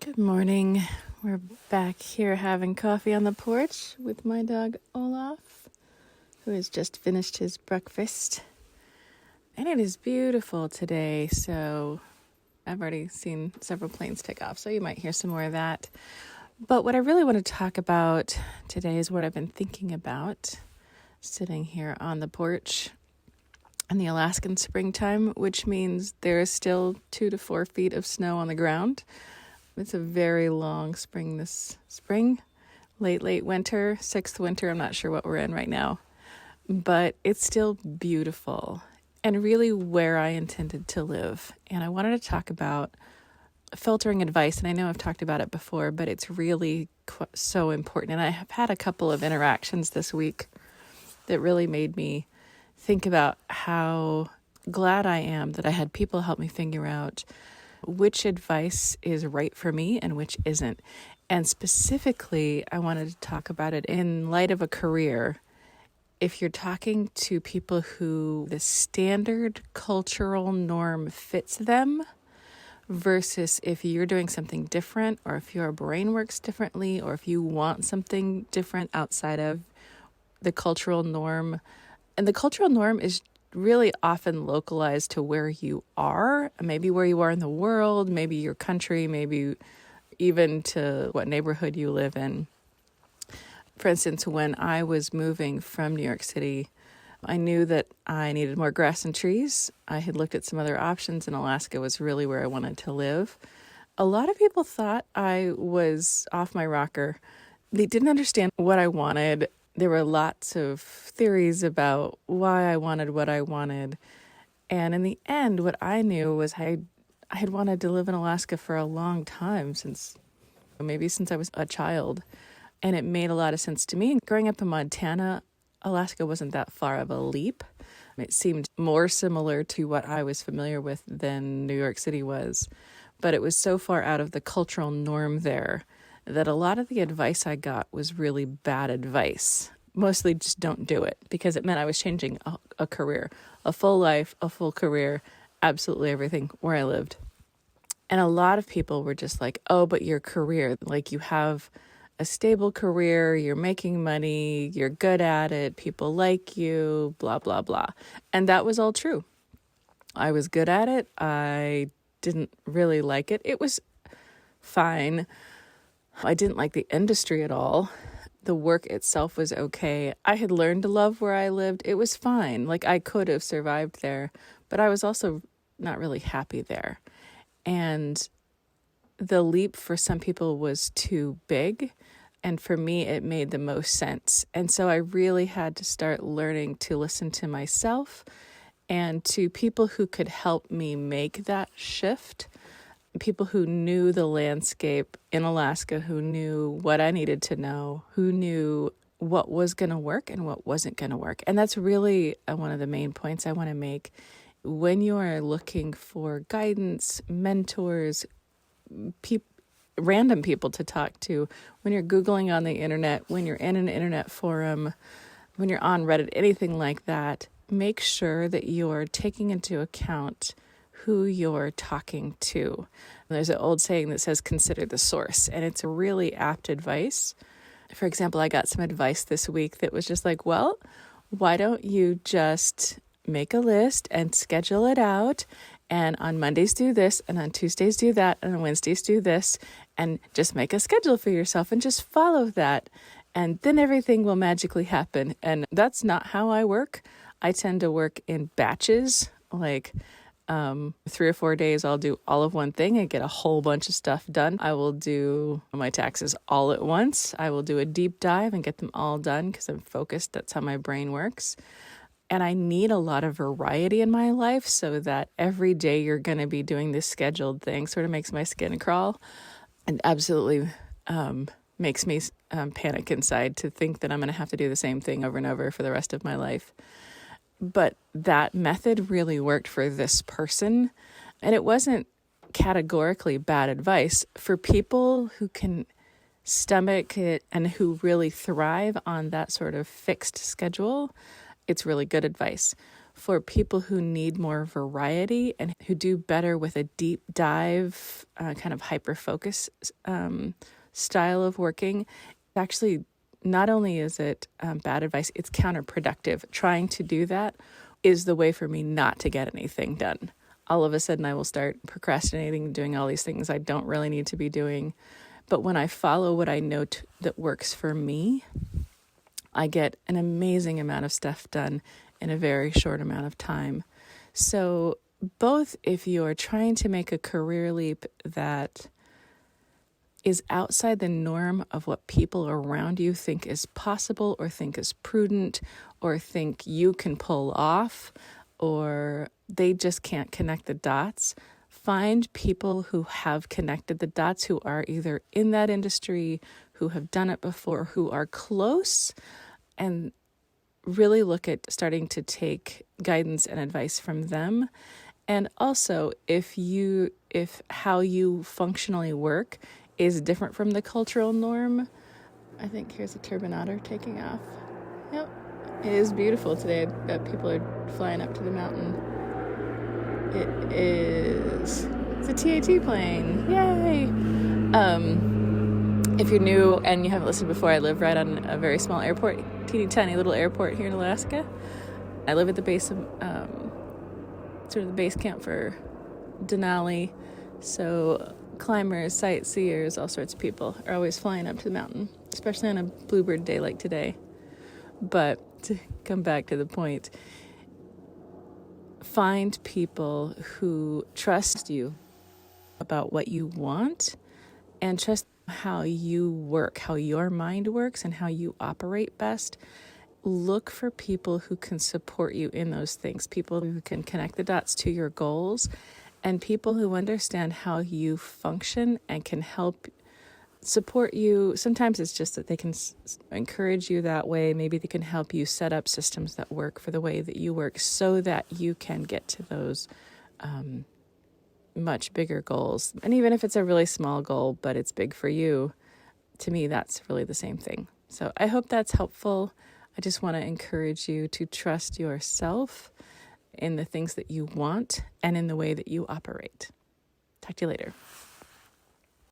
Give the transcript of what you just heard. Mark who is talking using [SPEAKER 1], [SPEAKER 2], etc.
[SPEAKER 1] Good morning. We're back here having coffee on the porch with my dog Olaf, who has just finished his breakfast. And it is beautiful today, so I've already seen several planes take off, so you might hear some more of that. But what I really want to talk about today is what I've been thinking about sitting here on the porch in the Alaskan springtime, which means there is still 2 to 4 feet of snow on the ground. It's a very long spring this spring, late winter, 6th winter. I'm not sure what we're in right now, but it's still beautiful and really where I intended to live. And I wanted to talk about filtering advice. And I know I've talked about it before, but it's really so important. And I have had a couple of interactions this week that really made me think about how glad I am that I had people help me figure out which advice is right for me and which isn't. And specifically, I wanted to talk about it in light of a career. If you're talking to people who the standard cultural norm fits them versus if you're doing something different, or if your brain works differently, or if you want something different outside of the cultural norm. And the cultural norm is really often localized to where you are, maybe where you are in the world, maybe your country, maybe even to what neighborhood you live in. For instance, when I was moving from New York City, I knew that I needed more grass and trees. I had looked at some other options, and Alaska was really where I wanted to live. A lot of people thought I was off my rocker. They didn't understand what I wanted. There were lots of theories about why I wanted what I wanted. And in the end, what I knew was I had wanted to live in Alaska for a long time, since I was a child. And it made a lot of sense to me. Growing up in Montana, Alaska wasn't that far of a leap. It seemed more similar to what I was familiar with than New York City was. But it was so far out of the cultural norm there that a lot of the advice I got was really bad advice. Mostly just don't do it, because it meant I was changing a career, a full life, a full career, absolutely everything where I lived. And a lot of people were just like, oh, but your career, like you have a stable career, you're making money, you're good at it, people like you, blah, blah, blah. And that was all true. I was good at it. I didn't really like it. It was fine. I didn't like the industry at all. The work itself was okay. I had learned to love where I lived. It was fine. Like, I could have survived there, but I was also not really happy there. And the leap for some people was too big. And for me, it made the most sense. And so I really had to start learning to listen to myself and to people who could help me make that shift. People who knew the landscape in Alaska, who knew what I needed to know, who knew what was going to work and what wasn't going to work. And that's really one of the main points I want to make. When you are looking for guidance, mentors, random people to talk to, when you're Googling on the internet, when you're in an internet forum, when you're on Reddit, anything like that, make sure that you're taking into account who you're talking to. There's an old saying that says, consider the source, and it's a really apt advice. For example, I got some advice this week that was just like, well, why don't you just make a list and schedule it out, and on Mondays do this, and on Tuesdays do that, and on Wednesdays do this, and just make a schedule for yourself and just follow that, and then everything will magically happen. And that's not how I work. I tend to work in batches, like 3 or 4 days, I'll do all of one thing and get a whole bunch of stuff done. I will do my taxes all at once. I will do a deep dive and get them all done because I'm focused. That's how my brain works. And I need a lot of variety in my life so that every day you're going to be doing this scheduled thing sort of makes my skin crawl and absolutely makes me panic inside to think that I'm going to have to do the same thing over and over for the rest of my life. But that method really worked for this person. And it wasn't categorically bad advice. For people who can stomach it and who really thrive on that sort of fixed schedule, it's really good advice. for people who need more variety and who do better with a deep dive, kind of hyper-focus style of working. Actually, not only is it bad advice, it's counterproductive. Trying to do that is the way for me not to get anything done. All of a sudden, I will start procrastinating, doing all these things I don't really need to be doing. But when I follow what I know that works for me, I get an amazing amount of stuff done in a very short amount of time. So both if you're trying to make a career leap that is outside the norm of what people around you think is possible or think is prudent or think you can pull off, or they just can't connect the dots, find people who have connected the dots, who are either in that industry, who have done it before, who are close, and really look at starting to take guidance and advice from them. And also, if how you functionally work is different from the cultural norm, I think here's a turbine otter taking off. Yep, it is beautiful today. I bet people are flying up to the mountain. It's a TAT plane. Yay! If you're new and you haven't listened before, I live right on a very small airport, teeny tiny little airport here in Alaska. I live at the base of sort of the base camp for Denali. So climbers, sightseers, all sorts of people are always flying up to the mountain, especially on a bluebird day like today. But to come back to the point, find people who trust you about what you want and trust how you work, how your mind works, and how you operate best. Look for people who can support you in those things, people who can connect the dots to your goals, and people who understand how you function and can help support you. Sometimes it's just that they can encourage you that way. Maybe they can help you set up systems that work for the way that you work so that you can get to those much bigger goals. And even if it's a really small goal, but it's big for you, to me, that's really the same thing. So I hope that's helpful. I just want to encourage you to trust yourself in the things that you want and in the way that you operate. Talk to you later.